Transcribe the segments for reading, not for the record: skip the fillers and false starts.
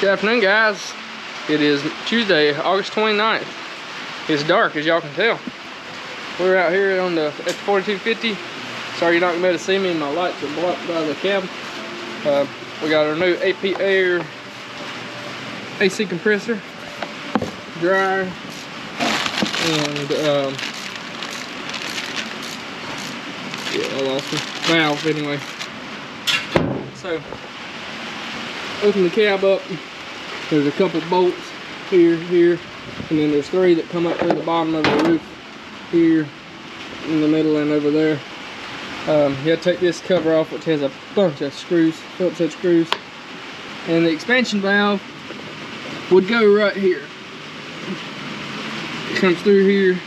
Good afternoon, guys. It is Tuesday, August 29th. It's dark, as y'all can tell. We're out here on the 4250. Sorry you're not gonna be able to see me. My lights are blocked by the cab. We got our new AP Air AC compressor, dryer, and yeah, I lost the valve anyway. So, open the cab up. There's a couple bolts here, and then there's three that come up through the bottom of the roof here, in the middle, and over there. You have to take this cover off, which has a bunch of screws, Phillips head screws, and the expansion valve would go right here. It comes through here,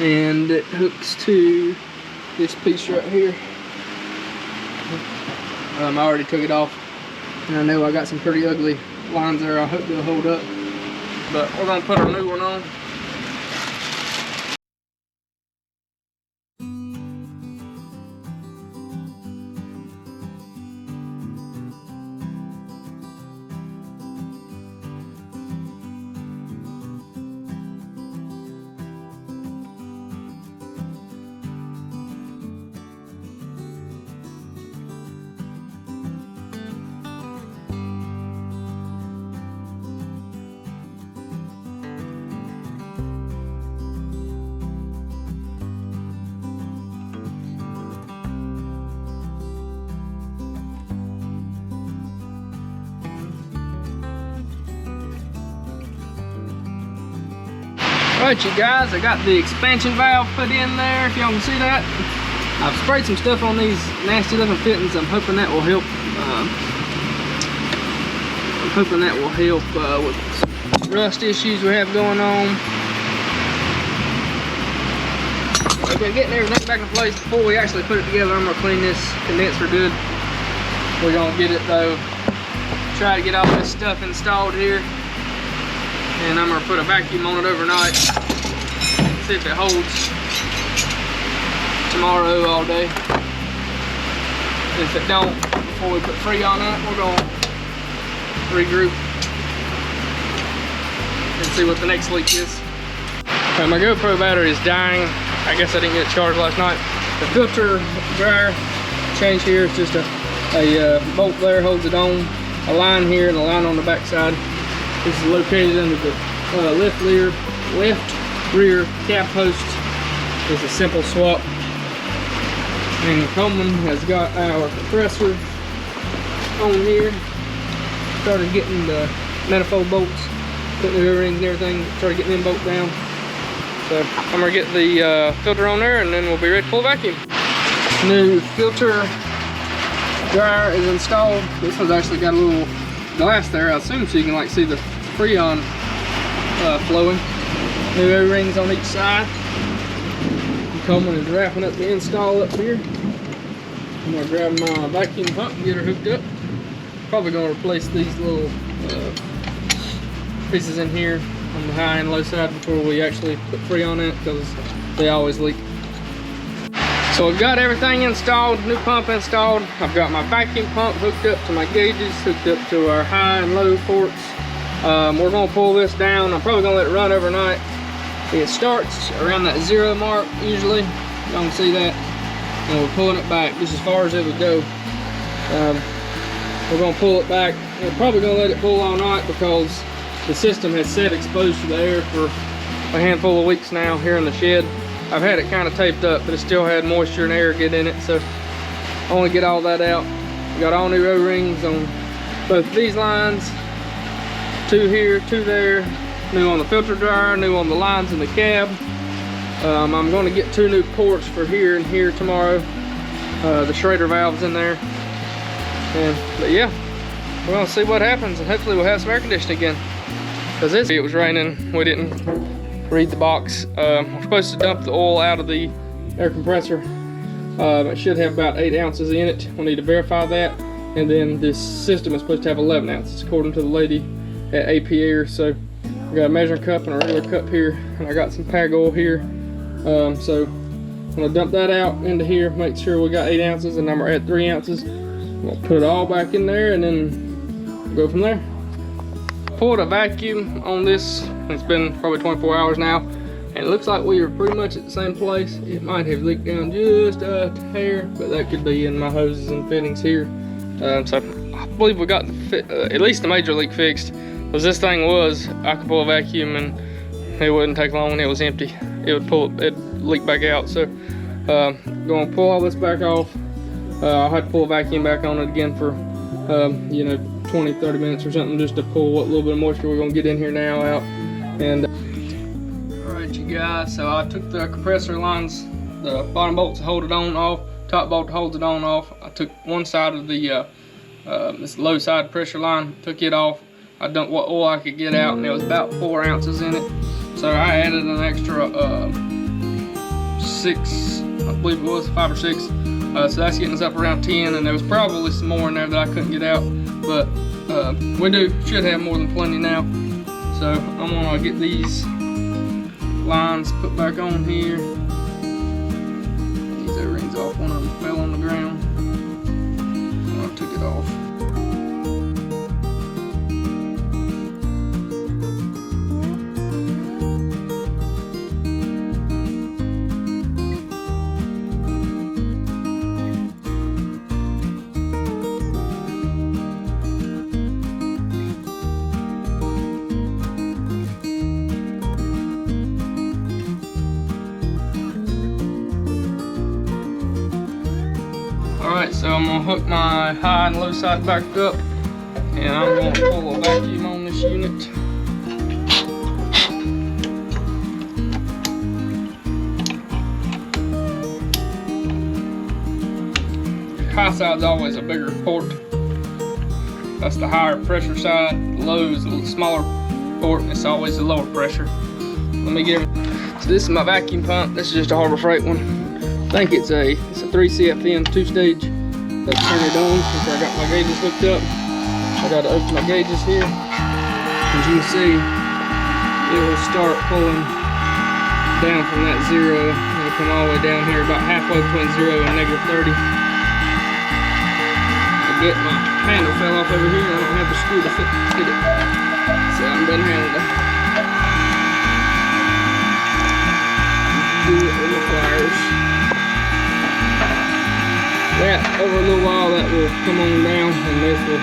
and it hooks to this piece right here. I already took it off, and I know I got some pretty ugly lines there. I hope they'll hold up, but we're gonna put our new one on. Alright, you guys, I got the expansion valve put in there, if y'all can see that. I've sprayed some stuff on these nasty looking fittings. I'm hoping that will help. With some rust issues we have going on. Okay, getting everything back in place before we actually put it together. I'm gonna clean this condenser good. We're gonna get it though. Try to get all this stuff installed here. And I'm gonna put a vacuum on it overnight. See if it holds tomorrow all day. If it don't, before we put Freon on it, we're gonna regroup and see what the next leak is. Okay, my GoPro battery is dying. I guess I didn't get it charged last night. The filter dryer change here is just a bolt there holds it on. A line here and a line on the back side. This is located under the left rear cab post. It's a simple swap. And Coleman has got our compressor on here. Started getting the manifold bolts, putting the O-rings and everything, started getting them bolts down. So I'm gonna get the filter on there and then we'll be ready to pull the vacuum. New filter dryer is installed. This one's actually got a little glass there, I assume, so you can like see the Freon flowing. New O-rings on each side. Coleman is wrapping up the install up here. I'm gonna grab my vacuum pump and get her hooked up. Probably gonna replace these little pieces in here on the high and low side before we actually put Freon in it, because they always leak. So I've got everything installed, new pump installed. I've got my vacuum pump hooked up to my gauges, hooked up to our high and low ports. We're gonna pull this down. I'm probably gonna let it run overnight. It starts around that 0 mark usually. Y'all can see that. And we're pulling it back just as far as it would go. We're gonna pull it back. We're probably gonna let it pull all night because the system has sat exposed to the air for a handful of weeks now here in the shed. I've had it kind of taped up, but it still had moisture and air get in it, so I want to get all that out. We got all new O-rings on both these lines, 2 here, 2 there, new on the filter dryer, new on the lines in the cab. I'm going to get 2 new ports for here and here tomorrow. The Schrader valves in there, but yeah, we're going to see what happens, and hopefully we'll have some air conditioning again. Because it was raining, we didn't read the box. We're supposed to dump the oil out of the air compressor. It should have about 8 ounces in it. We'll need to verify that. And then this system is supposed to have 11 ounces according to the lady at AP Air. So we got a measuring cup and a regular cup here, and I got some PAG oil here. So I'm gonna dump that out into here, make sure we got 8 ounces, and I'm at 3 ounces. We'll put it all back in there and then go from there. pulled a vacuum on this. It's been probably 24 hours now, and it looks like we are pretty much at the same place. It might have leaked down just a hair, but that could be in my hoses and fittings here. So I believe we got at least the major leak fixed. Because this thing I could pull a vacuum and it wouldn't take long when it was empty. It'd leak back out. So gonna pull all this back off. I'll have to pull a vacuum back on it again for you know, 20-30 minutes or something, just to pull what little bit of moisture we're gonna get in here now out. And all right, you guys, so I took the compressor lines, the bottom bolts to hold it on off, top bolt holds it on off. I took one side of the this low side pressure line, took it off. I dumped what oil I could get out, and there was about 4 ounces in it. So I added an extra 6, I believe it was 5 or 6. So that's getting us up around 10, and there was probably some more in there that I couldn't get out, but we should have more than plenty now. So I'm gonna get these lines put back on here. These O-rings off. One of them fell on the ground. I took it off. Alright, so I'm going to hook my high and low side back up, and I'm going to pull a vacuum on this unit. High side's always a bigger port. That's the higher pressure side. The low is a little smaller port, and it's always the lower pressure. Let me get it. So this is my vacuum pump. This is just a Harbor Freight one. I think it's a 3CFN 2-stage. That's turned on before I got my gauges hooked up. I got to open my gauges here. As you can see, it will start pulling down from that 0. It'll come all the way down here, about halfway between 0 and -30. My handle fell off over here, and I don't have the screw to fit it. So I'm done handling it. Do it with the pliers. That, over a little while, that will come on down, and this will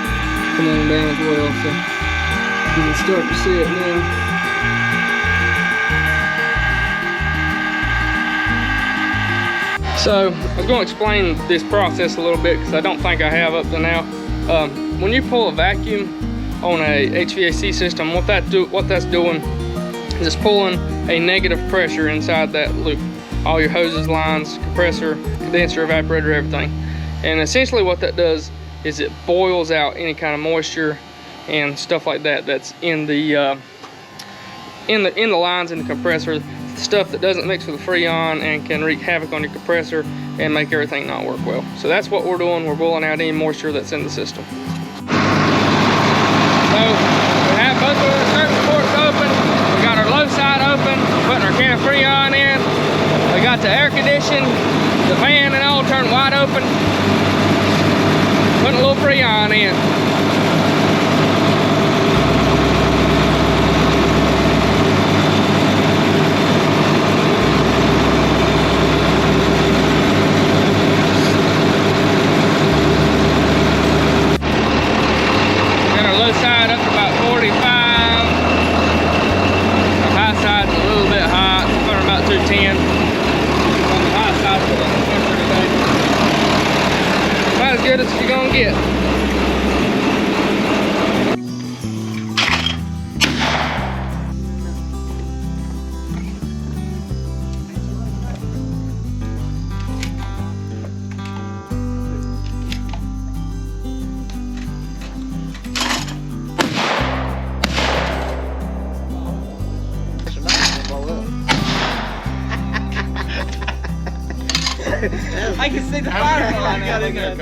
come on down as well. So you can start to see it now. So I was going to explain this process a little bit, because I don't think I have up to now. When you pull a vacuum on a HVAC system, what that's doing is it's pulling a negative pressure inside that loop. All your hoses, lines, compressor, condenser, evaporator, everything. And essentially what that does is it boils out any kind of moisture and stuff like that that's in the lines in the compressor, stuff that doesn't mix with the Freon and can wreak havoc on your compressor and make everything not work well. So that's what we're doing. We're boiling out any moisture that's in the system. So we have both of our surface ports open. We got our low side open, putting our can of Freon in. We got the air condition, the fan and all turned wide open. Putting a little Freon in. Got our low side up to about 45. Our high side's a little bit hot, putting about 210. About as good as you're gonna get. I can see the fire line out in there.